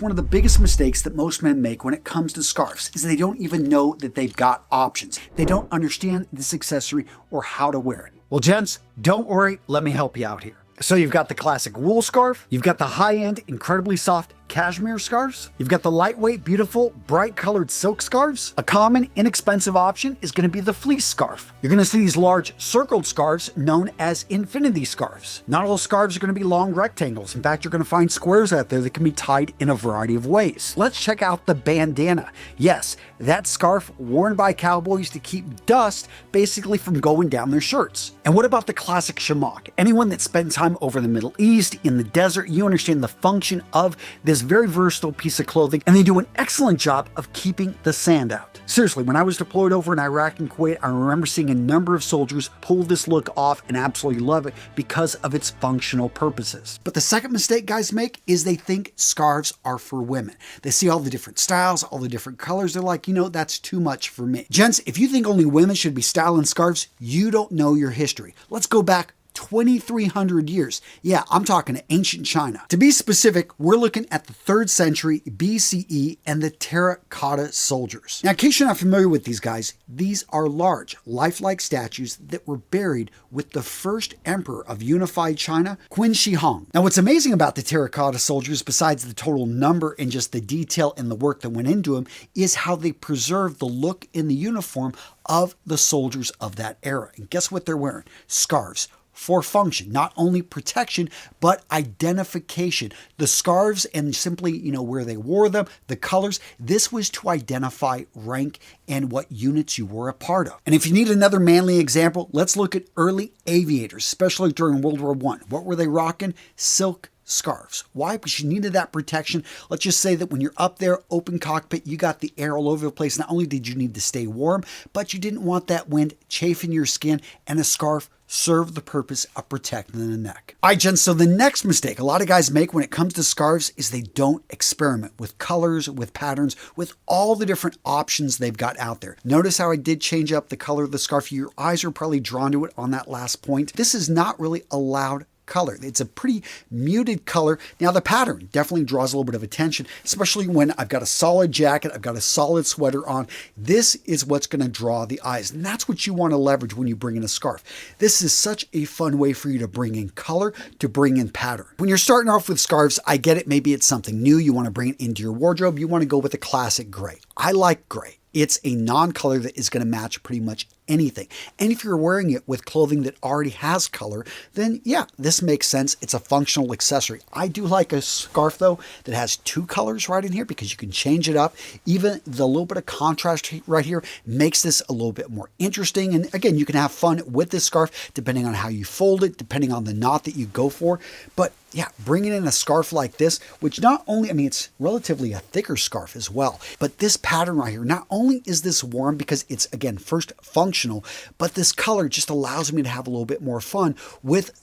One of the biggest mistakes that most men make when it comes to scarves is they don't even know that they've got options. They don't understand this accessory or how to wear it. Well, gents, don't worry, let me help you out here. So you've got the classic wool scarf, you've got the high-end, incredibly soft cashmere scarves, you've got the lightweight, beautiful, bright colored silk scarves. A common, inexpensive option is going to be the fleece scarf. You're going to see these large circled scarves known as infinity scarves. Not all scarves are going to be long rectangles. In fact, you're going to find squares out there that can be tied in a variety of ways. Let's check out the bandana. Yes, that scarf worn by cowboys to keep dust basically from going down their shirts. And what about the classic shamak? Anyone that spent time over the Middle East, in the desert, you understand the function of this very versatile piece of clothing, and they do an excellent job of keeping the sand out. Seriously, when I was deployed over in Iraq and Kuwait, I remember seeing a number of soldiers pull this look off and absolutely love it because of its functional purposes. But the second mistake guys make is they think scarves are for women. They see all the different styles, all the different colors. They're like, you know, that's too much for me. Gents, if you think only women should be styling scarves, you don't know your history. Let's go back 2,300 years. Yeah, I'm talking ancient China. To be specific, we're looking at the 3rd century BCE and the terracotta soldiers. Now, in case you're not familiar with these guys, these are large, lifelike statues that were buried with the first emperor of unified China, Qin Shi Huang. Now, what's amazing about the terracotta soldiers, besides the total number and just the detail and the work that went into them, is how they preserve the look in the uniform of the soldiers of that era. And guess what they're wearing? Scarves. For function, not only protection, but identification. The scarves and simply, where they wore them, the colors, this was to identify rank and what units you were a part of. And if you need another manly example, let's look at early aviators, especially during World War I. What were they rocking? Silk scarves. Why? Because you needed that protection. Let's just say that when you're up there, open cockpit, you got the air all over the place. Not only did you need to stay warm, but you didn't want that wind chafing your skin, and a scarf serve the purpose of protecting the neck. All right, gents, so the next mistake a lot of guys make when it comes to scarves is they don't experiment with colors, with patterns, with all the different options they've got out there. Notice how I did change up the color of the scarf. Your eyes are probably drawn to it on that last point. This is not really a loud color. It's a pretty muted color. Now the pattern definitely draws a little bit of attention, especially when I've got a solid jacket, I've got a solid sweater on. This is what's going to draw the eyes, and that's what you want to leverage when you bring in a scarf. This is such a fun way for you to bring in color, to bring in pattern. When you're starting off with scarves, I get it. Maybe it's something new. You want to bring it into your wardrobe. You want to go with a classic gray. I like gray. It's a non-color that is going to match pretty much anything. And if you're wearing it with clothing that already has color, then yeah, this makes sense. It's a functional accessory. I do like a scarf though that has 2 colors right in here because you can change it up. Even the little bit of contrast right here makes this a little bit more interesting. And again, you can have fun with this scarf depending on how you fold it, depending on the knot that you go for. But yeah, bringing in a scarf like this, which not only, it's relatively a thicker scarf as well, but this pattern right here, not only is this warm because it's, again, first functional, but this color just allows me to have a little bit more fun with,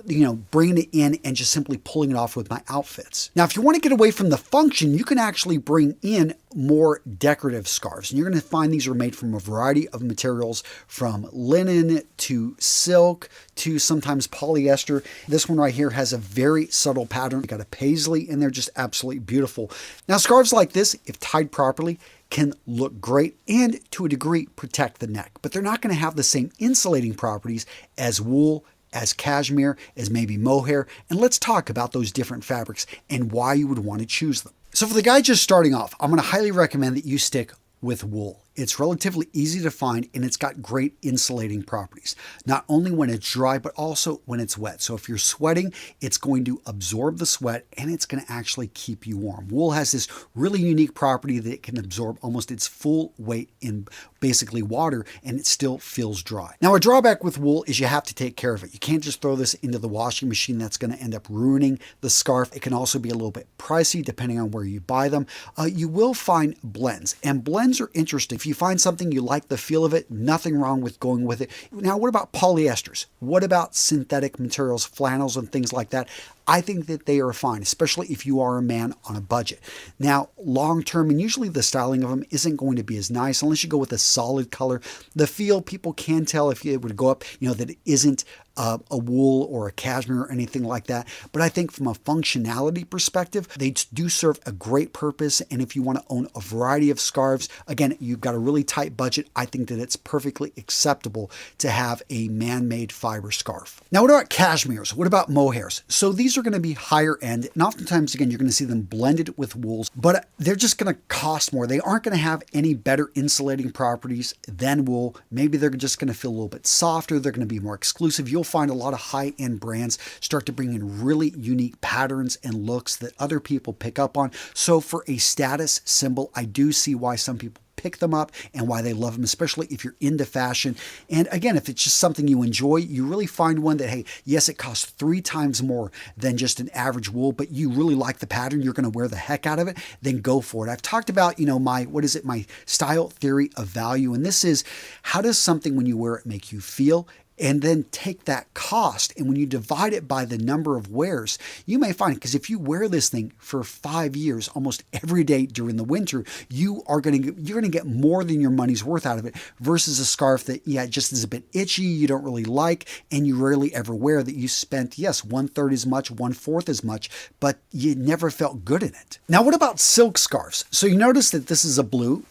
bringing it in and just simply pulling it off with my outfits. Now, if you want to get away from the function, you can actually bring in more decorative scarves. And you're going to find these are made from a variety of materials, from linen to silk to sometimes polyester. This one right here has a very subtle pattern. You got a paisley in there, just absolutely beautiful. Now, scarves like this, if tied properly, can look great and to a degree protect the neck, but they're not going to have the same insulating properties as wool, as cashmere, as maybe mohair. And let's talk about those different fabrics and why you would want to choose them. So for the guy just starting off, I'm going to highly recommend that you stick with wool. It's relatively easy to find and it's got great insulating properties, not only when it's dry, but also when it's wet. So if you're sweating, it's going to absorb the sweat and it's going to actually keep you warm. Wool has this really unique property that it can absorb almost its full weight in basically water and it still feels dry. Now, a drawback with wool is you have to take care of it. You can't just throw this into the washing machine. That's going to end up ruining the scarf. It can also be a little bit pricey depending on where you buy them. You will find blends, and blends are interesting. If you find something you like the feel of it, nothing wrong with going with it. Now, what about polyesters? What about synthetic materials, flannels and things like that? I think that they are fine, especially if you are a man on a budget. Now, long term, and usually the styling of them isn't going to be as nice unless you go with a solid color. The feel, people can tell if it would go up, that it isn't a wool or a cashmere or anything like that. But I think from a functionality perspective, they do serve a great purpose. And if you want to own a variety of scarves, again, you've got a really tight budget, I think that it's perfectly acceptable to have a man-made fiber scarf. Now, what about cashmeres? What about mohairs? So these are going to be higher end, and oftentimes, again, you're going to see them blended with wools, but they're just going to cost more. They aren't going to have any better insulating properties than wool. Maybe they're just going to feel a little bit softer. They're going to be more exclusive. You'll find a lot of high-end brands start to bring in really unique patterns and looks that other people pick up on. So for a status symbol, I do see why some people pick them up and why they love them, especially if you're into fashion. And again, if it's just something you enjoy, you really find one that, hey, yes, it costs 3 times more than just an average wool, but you really like the pattern, you're going to wear the heck out of it, then go for it. I've talked about, my style theory of value. And this is, how does something when you wear it make you feel? And then take that cost, and when you divide it by the number of wears, you may find, because if you wear this thing for 5 years, almost every day during the winter, you're going to get more than your money's worth out of it, versus a scarf that, it just is a bit itchy, you don't really like, and you rarely ever wear, that you spent, yes, 1/3 as much, 1/4 as much, but you never felt good in it. Now, what about silk scarves? So you notice that this is a blue,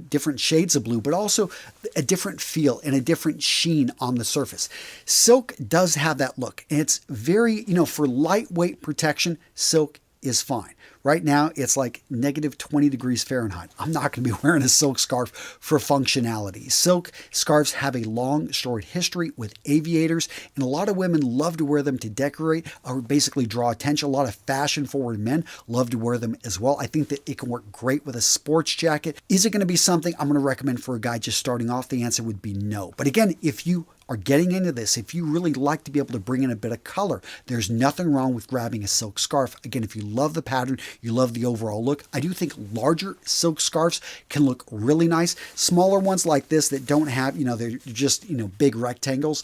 different shades of blue, but also a different feel and a different sheen on the surface. Silk does have that look, and it's very, for lightweight protection, silk is fine. Right now, it's like -20 degrees Fahrenheit. I'm not going to be wearing a silk scarf for functionality. Silk scarves have a long, storied history with aviators, and a lot of women love to wear them to decorate or basically draw attention. A lot of fashion-forward men love to wear them as well. I think that it can work great with a sports jacket. Is it going to be something I'm going to recommend for a guy just starting off? The answer would be no. But again, if you are getting into this, if you really like to be able to bring in a bit of color, there's nothing wrong with grabbing a silk scarf. Again, if you love the pattern, you love the overall look, I do think larger silk scarves can look really nice. Smaller ones like this that don't have, they're just, big rectangles,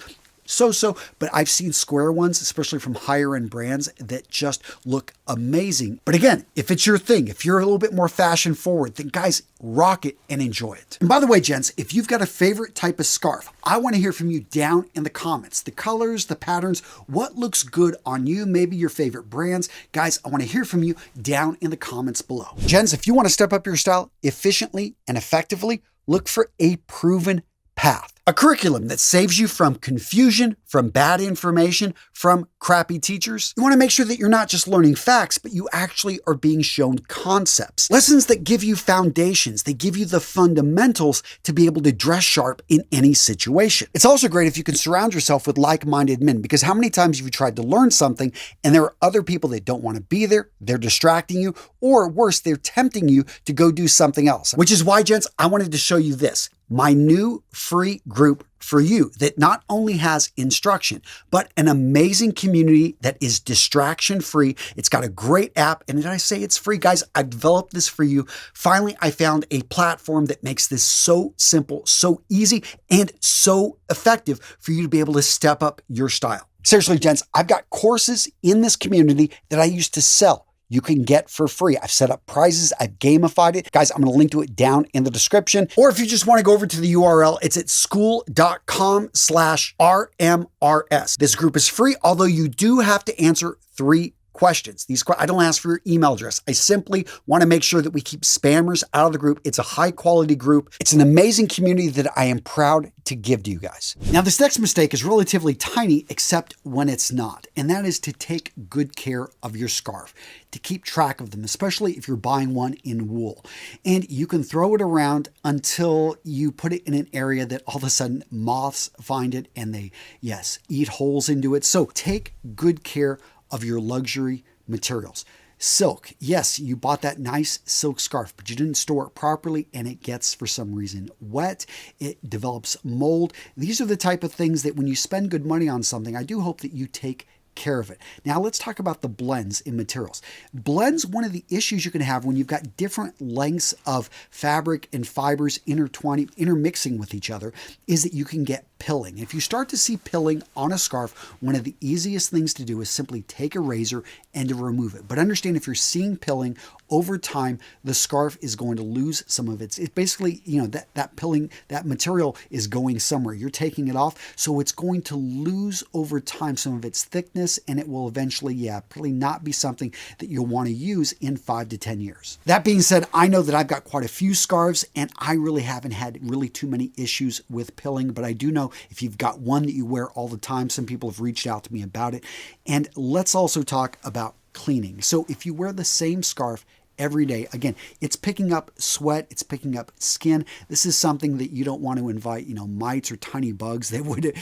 but I've seen square ones, especially from higher end brands, that just look amazing. But again, if it's your thing, if you're a little bit more fashion forward, then guys, rock it and enjoy it. And by the way, gents, if you've got a favorite type of scarf, I want to hear from you down in the comments. The colors, the patterns, what looks good on you, maybe your favorite brands. Guys, I want to hear from you down in the comments below. Gents, if you want to step up your style efficiently and effectively, look for a proven path. A curriculum that saves you from confusion, from bad information, from crappy teachers. You want to make sure that you're not just learning facts, but you actually are being shown concepts. Lessons that give you foundations. They give you the fundamentals to be able to dress sharp in any situation. It's also great if you can surround yourself with like-minded men, because how many times have you tried to learn something and there are other people that don't want to be there, they're distracting you, or worse, they're tempting you to go do something else. Which is why, gents, I wanted to show you this. My new free group for you that not only has instruction, but an amazing community that is distraction free. It's got a great app. And did I say it's free? Guys, I developed this for you. Finally, I found a platform that makes this so simple, so easy, and so effective for you to be able to step up your style. Seriously, gents, I've got courses in this community that I used to sell. You can get for free. I've set up prizes. I've gamified it. Guys, I'm going to link to it down in the description. Or if you just want to go over to the URL, it's at school.com/RMRS. This group is free, although you do have to answer 3 questions. I don't ask for your email address. I simply want to make sure that we keep spammers out of the group. It's a high quality group. It's an amazing community that I am proud to give to you guys. Now, this next mistake is relatively tiny, except when it's not. And that is to take good care of your scarf, to keep track of them, especially if you're buying one in wool. And you can throw it around until you put it in an area that all of a sudden moths find it and they, yes, eat holes into it. So take good care of your luxury materials. Silk, yes, you bought that nice silk scarf, but you didn't store it properly and it gets, for some reason, wet. It develops mold. These are the type of things that when you spend good money on something, I do hope that you take care of it. Now let's talk about the blends in materials. Blends, one of the issues you can have when you've got different lengths of fabric and fibers intermixing with each other, is that you can get pilling. If you start to see pilling on a scarf, one of the easiest things to do is simply take a razor and to remove it. But understand, if you're seeing pilling over time, the scarf is going to lose some of its, it basically, that pilling, that material is going somewhere. You're taking it off, so it's going to lose over time some of its thickness, and it will eventually, probably not be something that you'll want to use in 5 to 10 years. That being said, I know that I've got quite a few scarves, and I really haven't had really too many issues with pilling, but I do know if you've got one that you wear all the time, some people have reached out to me about it. And let's also talk about cleaning. So if you wear the same scarf every day, again, it's picking up sweat, it's picking up skin. This is something that you don't want to invite, mites or tiny bugs that would,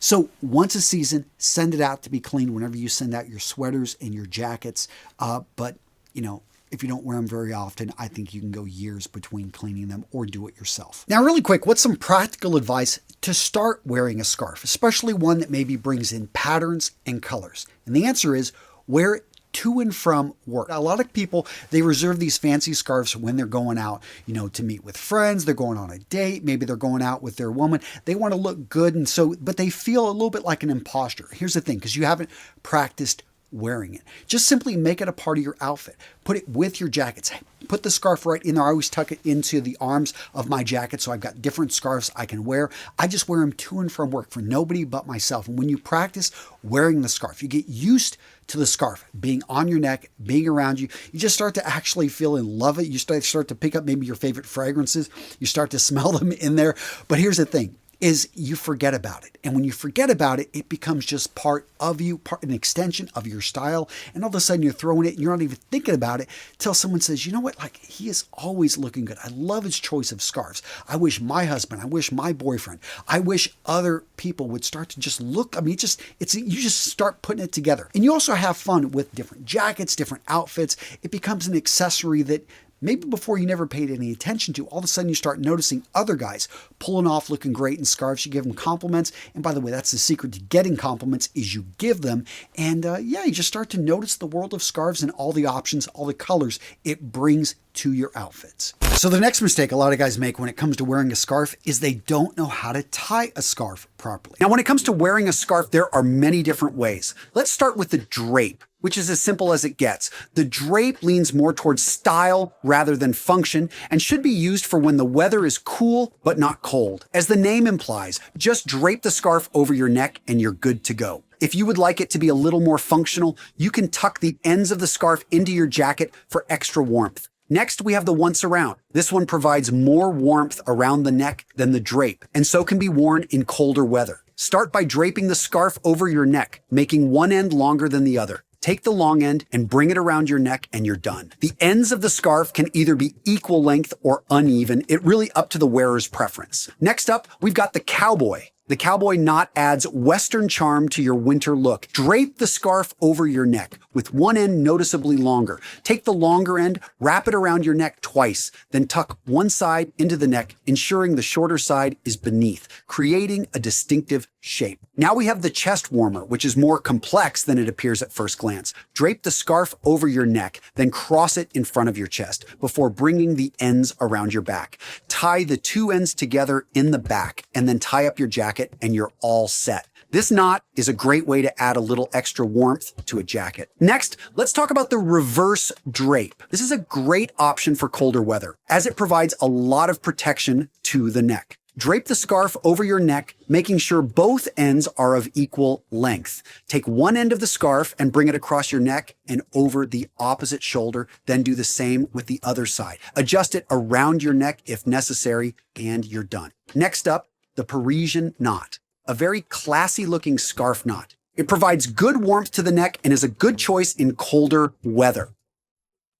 so once a season, send it out to be cleaned whenever you send out your sweaters and your jackets. But if you don't wear them very often, I think you can go years between cleaning them or do it yourself. Now, really quick, what's some practical advice to start wearing a scarf, especially one that maybe brings in patterns and colors? And the answer is wear it to and from work. A lot of people, they reserve these fancy scarves when they're going out, to meet with friends, they're going on a date, maybe they're going out with their woman. They want to look good, but they feel a little bit like an imposter. Here's the thing, because you haven't practiced wearing it. Just simply make it a part of your outfit. Put it with your jackets. Put the scarf right in there. I always tuck it into the arms of my jacket, so I've got different scarves I can wear. I just wear them to and from work for nobody but myself. And when you practice wearing the scarf, you get used to the scarf being on your neck, being around you. You just start to actually feel and love it. You start to pick up maybe your favorite fragrances. You start to smell them in there. But here's the thing, is you forget about it. And when you forget about it, it becomes just part of you, an extension of your style. And all of a sudden you're throwing it and you're not even thinking about it till someone says, you know what, he is always looking good. I love his choice of scarves. I wish my husband, I wish my boyfriend, I wish other people would start to just look. You just start putting it together. And you also have fun with different jackets, different outfits. It becomes an accessory that maybe before you never paid any attention to. All of a sudden you start noticing other guys pulling off looking great in scarves. You give them compliments. And by the way, that's the secret to getting compliments, is you give them. And you just start to notice the world of scarves and all the options, all the colors it brings to your outfits. So the next mistake a lot of guys make when it comes to wearing a scarf is they don't know how to tie a scarf properly. Now, when it comes to wearing a scarf, there are many different ways. Let's start with the drape, which is as simple as it gets. The drape leans more towards style rather than function and should be used for when the weather is cool but not cold. As the name implies, just drape the scarf over your neck and you're good to go. If you would like it to be a little more functional, you can tuck the ends of the scarf into your jacket for extra warmth. Next, we have the once around. This one provides more warmth around the neck than the drape, and so can be worn in colder weather. Start by draping the scarf over your neck, making one end longer than the other. Take the long end and bring it around your neck and you're done. The ends of the scarf can either be equal length or uneven. It really up to the wearer's preference. Next up, we've got the cowboy. The cowboy knot adds Western charm to your winter look. Drape the scarf over your neck with one end noticeably longer. Take the longer end, wrap it around your neck twice, then tuck one side into the neck, ensuring the shorter side is beneath, creating a distinctive shape. Now we have the chest warmer, which is more complex than it appears at first glance. Drape the scarf over your neck, then cross it in front of your chest before bringing the ends around your back. Tie the two ends together in the back and then tie up your jacket and you're all set. This knot is a great way to add a little extra warmth to a jacket. Next, let's talk about the reverse drape. This is a great option for colder weather as it provides a lot of protection to the neck. Drape the scarf over your neck, making sure both ends are of equal length. Take one end of the scarf and bring it across your neck and over the opposite shoulder. Then do the same with the other side. Adjust it around your neck if necessary, and you're done. Next up, the Parisian knot, a very classy looking scarf knot. It provides good warmth to the neck and is a good choice in colder weather.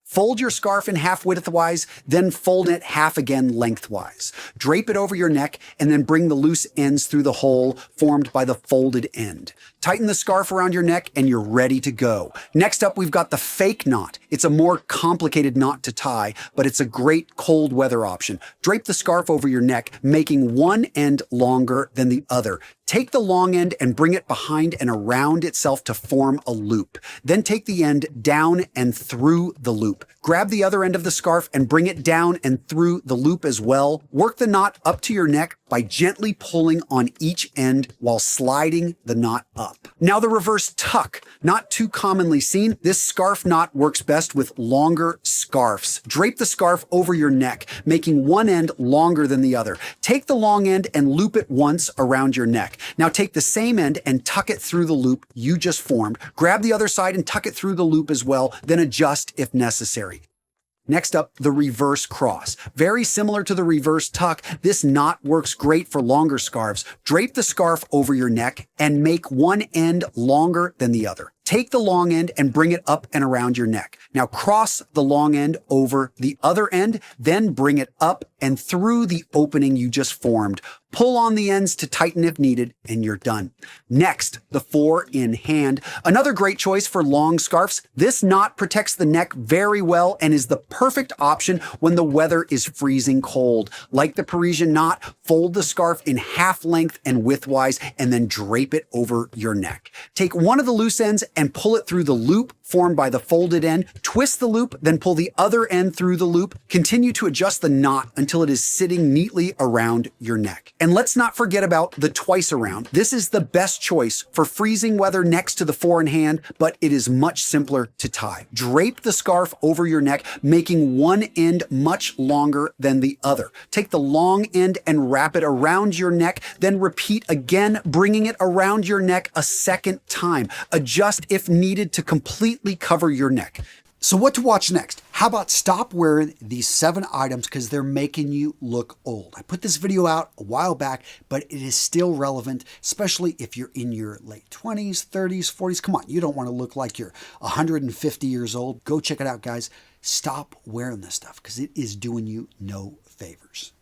Fold your scarf in half widthwise, then fold it half again lengthwise. Drape it over your neck and then bring the loose ends through the hole formed by the folded end. Tighten the scarf around your neck and you're ready to go. Next up, we've got the fake knot. It's a more complicated knot to tie, but it's a great cold weather option. Drape the scarf over your neck, making one end longer than the other. Take the long end and bring it behind and around itself to form a loop. Then take the end down and through the loop. Grab the other end of the scarf and bring it down and through the loop as well. Work the knot up to your neck by gently pulling on each end while sliding the knot up. Now the reverse tuck, not too commonly seen. This scarf knot works best with longer scarves. Drape the scarf over your neck, making one end longer than the other. Take the long end and loop it once around your neck. Now take the same end and tuck it through the loop you just formed. Grab the other side and tuck it through the loop as well, then adjust if necessary. Next up, the reverse cross. Very similar to the reverse tuck, this knot works great for longer scarves. Drape the scarf over your neck and make one end longer than the other. Take the long end and bring it up and around your neck. Now cross the long end over the other end, then bring it up and through the opening you just formed. Pull on the ends to tighten if needed, and you're done. Next, the 4-in-hand. Another great choice for long scarves. This knot protects the neck very well and is the perfect option when the weather is freezing cold. Like the Parisian knot, fold the scarf in half length and widthwise, and then drape it over your neck. Take one of the loose ends and pull it through the loop formed by the folded end. Twist the loop, then pull the other end through the loop. Continue to adjust the knot until it is sitting neatly around your neck. And let's not forget about the twice around. This is the best choice for freezing weather next to the 4-in-hand, but it is much simpler to tie. Drape the scarf over your neck, making one end much longer than the other. Take the long end and wrap it around your neck, then repeat again, bringing it around your neck a second time. Adjust if needed to completely cover your neck. So what to watch next? How about stop wearing these 7 items because they're making you look old. I put this video out a while back, but it is still relevant, especially if you're in your late 20s, 30s, 40s. Come on, you don't want to look like you're 150 years old. Go check it out, guys. Stop wearing this stuff because it is doing you no favors.